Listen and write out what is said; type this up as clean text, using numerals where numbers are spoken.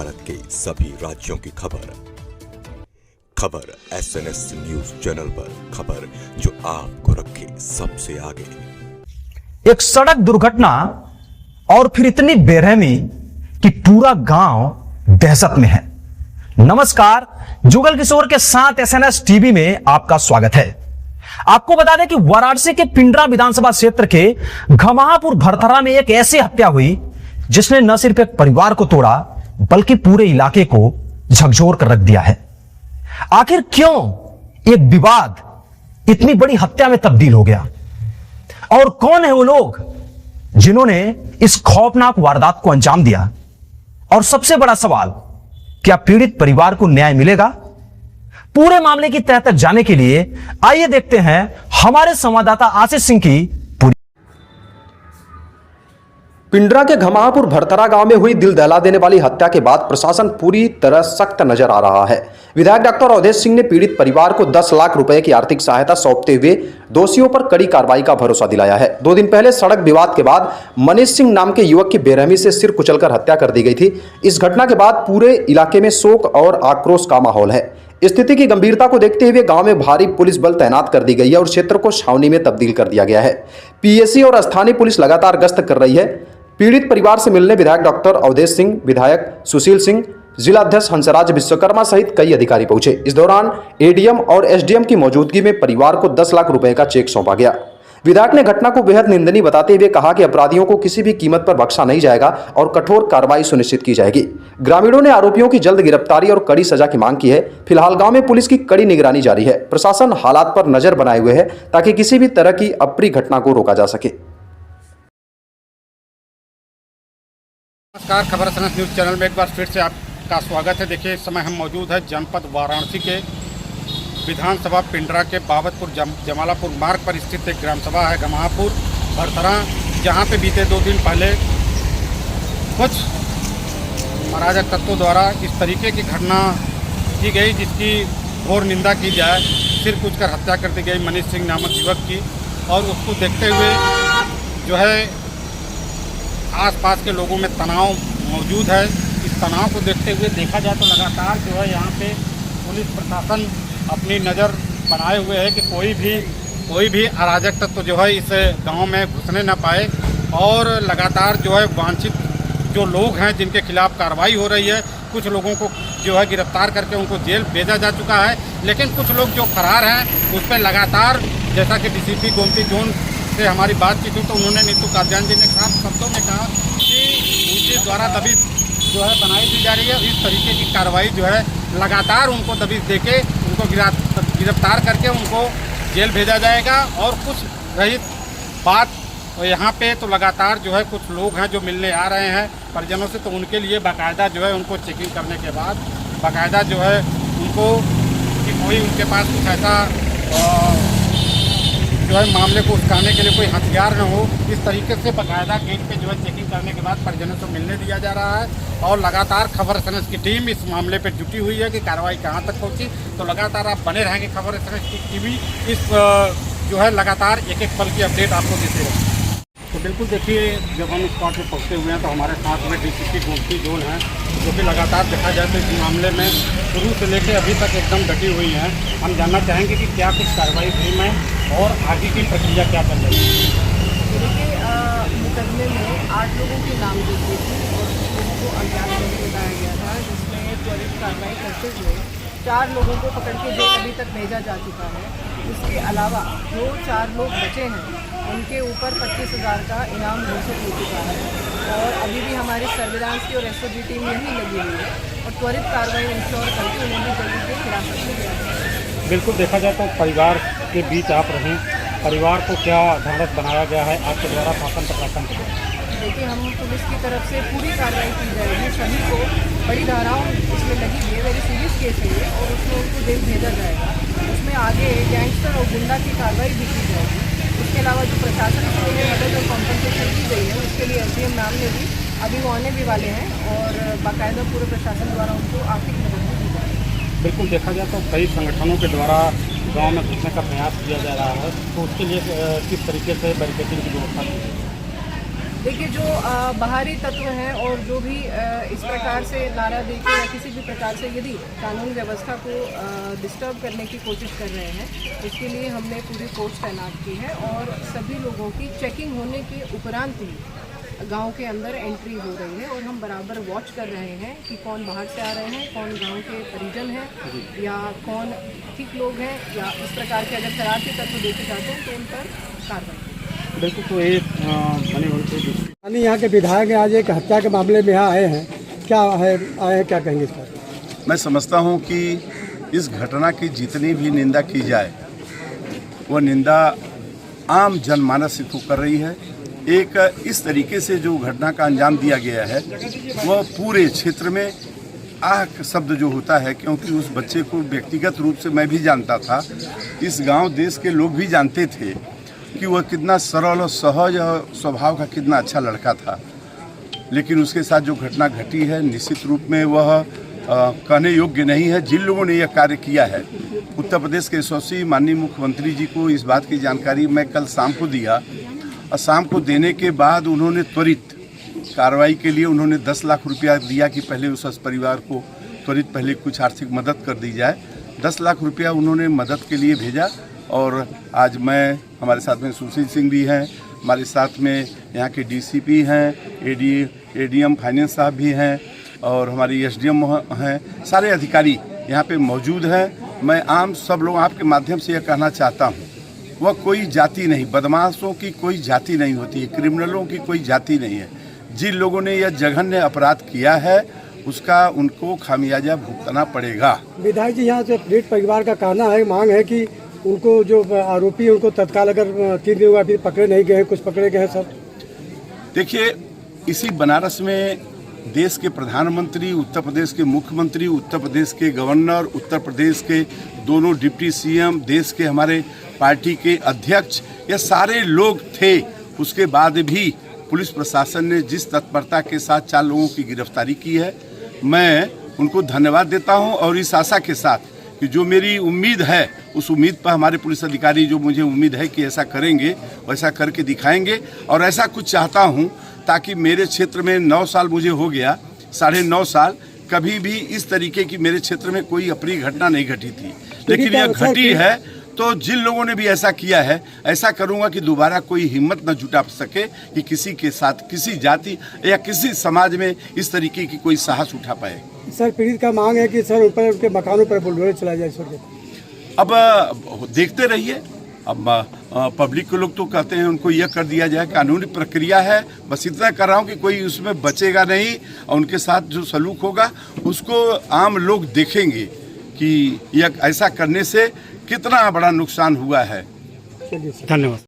भारत के सभी राज्यों की खबर SNS न्यूज चैनल पर, खबर जो आपको रखे सबसे आगे। एक सड़क दुर्घटना और फिर इतनी बेरहमी कि पूरा गांव दहशत में है। नमस्कार, जुगल किशोर के साथ SNS टीवी में आपका स्वागत है। आपको बता दें कि वाराणसी के पिंडरा विधानसभा क्षेत्र के घमापुर भरथरा में एक ऐसी हत्या हुई जिसने न सिर्फ एक परिवार को तोड़ा बल्कि पूरे इलाके को झकझोर कर रख दिया है। आखिर क्यों एक विवाद इतनी बड़ी हत्या में तब्दील हो गया और कौन है वो लोग जिन्होंने इस खौफनाक वारदात को अंजाम दिया? और सबसे बड़ा सवाल, क्या पीड़ित परिवार को न्याय मिलेगा? पूरे मामले की तह तक जाने के लिए आइए देखते हैं हमारे संवाददाता आशीष सिंह की पूरी। पिंडरा के घमापुर भरथरा गांव में हुई दिल दहला देने वाली हत्या के बाद प्रशासन पूरी तरह सख्त नजर आ रहा है। विधायक डॉक्टर अवधेश सिंह ने पीड़ित परिवार को 10 लाख रुपए की आर्थिक सहायता सौंपते हुए दोषियों पर कड़ी कार्रवाई का भरोसा दिलाया है। 2 दिन पहले सड़क विवाद के बाद मनीष सिंह नाम के युवक की बेरहमी से सिर कुचलकर हत्या कर दी गई थी। इस घटना के बाद पूरे इलाके में शोक और आक्रोश का माहौल है। स्थिति की गंभीरता को देखते हुए गांव में भारी पुलिस बल तैनात कर दी गई है और क्षेत्र को छावनी में तब्दील कर दिया गया है। पीएसी और स्थानीय पुलिस लगातार गश्त कर रही है। पीड़ित परिवार से मिलने विधायक डॉक्टर अवधेश सिंह, विधायक सुशील सिंह, जिलाध्यक्ष हंसराज विश्वकर्मा सहित कई अधिकारी पहुंचे। इस दौरान एडीएम और एसडीएम की मौजूदगी में परिवार को 10 लाख रुपए का चेक सौंपा गया। विधायक ने घटना को बेहद निंदनीय बताते हुए कहा कि अपराधियों को किसी भी कीमत पर बख्शा नहीं जाएगा और कठोर कार्रवाई सुनिश्चित की जाएगी। ग्रामीणों ने आरोपियों की जल्द गिरफ्तारी और कड़ी सजा की मांग की है। फिलहाल गांव में पुलिस की कड़ी निगरानी जारी है। प्रशासन हालात पर नजर बनाए हुए है ताकि किसी भी तरह की अप्रिय घटना को रोका जा सके। नमस्कार, खबर SNS न्यूज़ चैनल में एक बार फिर से आपका स्वागत है। देखिए, इस समय हम मौजूद है जनपद वाराणसी के विधानसभा पिंडरा के बाबतपुर जमालापुर मार्ग पर स्थित एक ग्राम सभा है घमापुर भरथरा, जहां पे बीते 2 दिन पहले कुछ अराजक तत्वों द्वारा इस तरीके की घटना की गई जिसकी घोर निंदा की जाए। सिर कुचकर हत्या कर दी गई मनीष सिंह नामक युवक की, और उसको देखते हुए जो है आसपास के लोगों में तनाव मौजूद है। इस तनाव को देखते हुए देखा जाए तो लगातार जो है यहाँ पे पुलिस प्रशासन अपनी नज़र बनाए हुए है कि कोई भी अराजक तत्व जो है इस गांव में घुसने न पाए। और लगातार जो है वांछित जो लोग हैं जिनके खिलाफ कार्रवाई हो रही है, कुछ लोगों को जो है गिरफ्तार करके उनको जेल भेजा जा चुका है, लेकिन कुछ लोग जो फरार हैं उस पर लगातार, जैसा कि डीसीपी गोमती जोन से हमारी बातचीत हुई तो उन्होंने नीतू कादयान जी ने साफ शब्दों में कहा कि उनके द्वारा दबिश जो है बनाई दी जा रही है। इस तरीके की कार्रवाई जो है लगातार उनको दबिश देके उनको गिरफ्तार करके उनको जेल भेजा जाएगा। और कुछ रही बात और यहाँ पे तो लगातार जो है कुछ लोग हैं जो मिलने आ रहे हैं परिजनों से, तो उनके लिए बाकायदा जो है उनको चेकिंग करने के बाद बाकायदा जो है उनको कि कोई उनके पास कुछ ऐसा जो है मामले को उकसाने के लिए कोई हथियार न हो, इस तरीके से बाकायदा गेट पे जो है चेकिंग करने के बाद परिजनों से मिलने दिया जा रहा है। और लगातार खबर SNS की टीम इस मामले पे जुटी हुई है कि कार्रवाई कहां तक पहुंची। तो लगातार आप बने रहेंगे खबर SNS की टीवी इस जो है लगातार एक एक पल की अपडेट आपको देते रहेंगे। तो बिल्कुल देखिए, जब हम स्पॉट पे पहुँचे हुए हैं तो हमारे साथ में डीसीपी गोमती जोन है, जो कि लगातार देखा जाए तो इस मामले में शुरू से लेकर अभी तक एकदम डटी हुई हैं। हम जानना चाहेंगे कि क्या कुछ कार्रवाई हुई में और आगे की प्रक्रिया क्या चल रही है। देखिए, मुकदमे में 8 लोगों के नाम दी गई थी और कुछ लोगों को अज्ञात नहीं बताया गया था, जिसमें त्वरित कार्रवाई करते हुए 4 लोगों को पकड़ के जेल अभी तक भेजा जा चुका है। इसके अलावा जो 4 लोग बचे हैं उनके ऊपर 25,000 का इनाम घोषित हो चुका है। और अभी भी हमारी सर्विलांस की और एसओजी टीम यही लगी हुई है और त्वरित कार्रवाई इंश्योर करके उन्हें भी जल्दी से हिरासत में लिया जाए। बिल्कुल देखा जाए तो परिवार के बीच आप रहें, परिवार को क्या ढांढस बनाया गया है आपके द्वारा शासन प्रशासन के द्वारा? देखिए, हम पुलिस की तरफ से पूरी कार्रवाई की जाएगी। सभी को बड़ी धाराओं इसमें लगी हुई है, वेरी सीरियस केस है ये, और उसमें उनको जेल भेजा जाएगा। उसमें आगे गैंगस्टर और गुंडा की कार्रवाई भी की जाएगी। उसके अलावा जो प्रशासन के लिए मदद और कॉम्पनसेशन की गई है उसके लिए SDM मैम ने भी अभी वो आने भी वाले हैं और बाकायदा पूरे प्रशासन द्वारा उनको आर्थिक मदद भी दी जाएगी। बिल्कुल देखा जाए तो कई संगठनों के द्वारा गांव में घुसने का प्रयास किया जा रहा है, तो उसके लिए किस तरीके से बैरिकेडिंग की व्यवस्था की? देखिए, जो बाहरी तत्व हैं और जो भी इस प्रकार से नारा देके या किसी भी प्रकार से यदि कानून व्यवस्था को डिस्टर्ब करने की कोशिश कर रहे हैं, उसके लिए हमने पूरी फोर्स तैनात की है और सभी लोगों की चेकिंग होने के उपरांत ही गांव के अंदर एंट्री हो रही है और हम बराबर वॉच कर रहे हैं कि कौन बाहर से आ रहे हैं, कौन गांव के परिजन हैं या कौन ठीक लोग हैं या इस प्रकार के अगर शरारती तत्व देखे जाते हैं तो उन पर कार्रवाई। बिल्कुल। तो ये यहाँ के विधायक आज एक हत्या के मामले में यहाँ आए हैं, क्या है आए हैं, क्या कहेंगे इस पर? मैं समझता हूँ कि इस घटना की जितनी भी निंदा की जाए वो निंदा आम जनमानस से तो कर रही है। एक इस तरीके से जो घटना का अंजाम दिया गया है वह पूरे क्षेत्र में आह शब्द जो होता है, क्योंकि उस बच्चे को व्यक्तिगत रूप से मैं भी जानता था, इस गांव देश के लोग भी जानते थे कि वह कितना सरल और सहज और स्वभाव का कितना अच्छा लड़का था। लेकिन उसके साथ जो घटना घटी है निश्चित रूप में वह कहने योग्य नहीं है। जिन लोगों ने यह कार्य किया है, उत्तर प्रदेश के यशस्वी माननीय मुख्यमंत्री जी को इस बात की जानकारी मैं कल शाम को दिया और शाम को देने के बाद उन्होंने त्वरित कार्रवाई के लिए उन्होंने 10 लाख रुपया दिया कि पहले उस परिवार को त्वरित पहले कुछ आर्थिक मदद कर दी जाए। 10 लाख रुपया उन्होंने मदद के लिए भेजा और आज मैं, हमारे साथ में सुशील सिंह भी हैं, हमारे साथ में यहाँ के डीसीपी हैं, एडीएम फाइनेंस साहब भी हैं और हमारी एसडीएम हैं, सारे अधिकारी यहाँ पे मौजूद हैं। मैं आम सब लोग आपके माध्यम से यह कहना चाहता हूँ, वह कोई जाति नहीं, बदमाशों की कोई जाति नहीं होती है, क्रिमिनलों की कोई जाति नहीं है। जिन लोगों ने यह जघन्य अपराध किया है उसका उनको खामियाजा भुगतना पड़ेगा। विधायक जी, यहाँ से पीड़ित परिवार का कहना है, मांग है कि उनको जो आरोपी उनको तत्काल अगर 3 दिन हुआ फिर पकड़े नहीं गए, कुछ पकड़े गए सर। देखिए, इसी बनारस में देश के प्रधानमंत्री, उत्तर प्रदेश के मुख्यमंत्री, उत्तर प्रदेश के गवर्नर, उत्तर प्रदेश के दोनों डिप्टी सीएम, देश के हमारे पार्टी के अध्यक्ष, ये सारे लोग थे। उसके बाद भी पुलिस प्रशासन ने जिस तत्परता के साथ 4 लोगों की गिरफ्तारी की है, मैं उनको धन्यवाद देता हूं और इस आशा के साथ कि जो मेरी उम्मीद है उस उम्मीद पर हमारे पुलिस अधिकारी, जो मुझे उम्मीद है कि ऐसा करेंगे, वैसा करके दिखाएंगे। और ऐसा कुछ चाहता हूं ताकि मेरे क्षेत्र में 9 साल मुझे हो गया, 9.5 साल, कभी भी इस तरीके की मेरे क्षेत्र में कोई अप्रिय घटना नहीं घटी थी। लेकिन यह घटी है तो जिन लोगों ने भी ऐसा किया है, ऐसा करूंगा कि दोबारा कोई हिम्मत न जुटा सके कि किसी के साथ, किसी जाति या किसी समाज में इस तरीके की कोई साहस उठा पाए। सर, पीड़ित का मांग है कि सर ऊपर उनके मकानों पर बुलडोजर चला जाए सर। अब देखते रहिए, अब पब्लिक के लोग तो कहते हैं उनको यह कर दिया जाए, कानूनी प्रक्रिया है। बस इतना कर रहा हूँ कि कोई उसमें बचेगा नहीं और उनके साथ जो सलूक होगा उसको आम लोग देखेंगे कि यह ऐसा करने से कितना बड़ा नुकसान हुआ है। चलिए, धन्यवाद।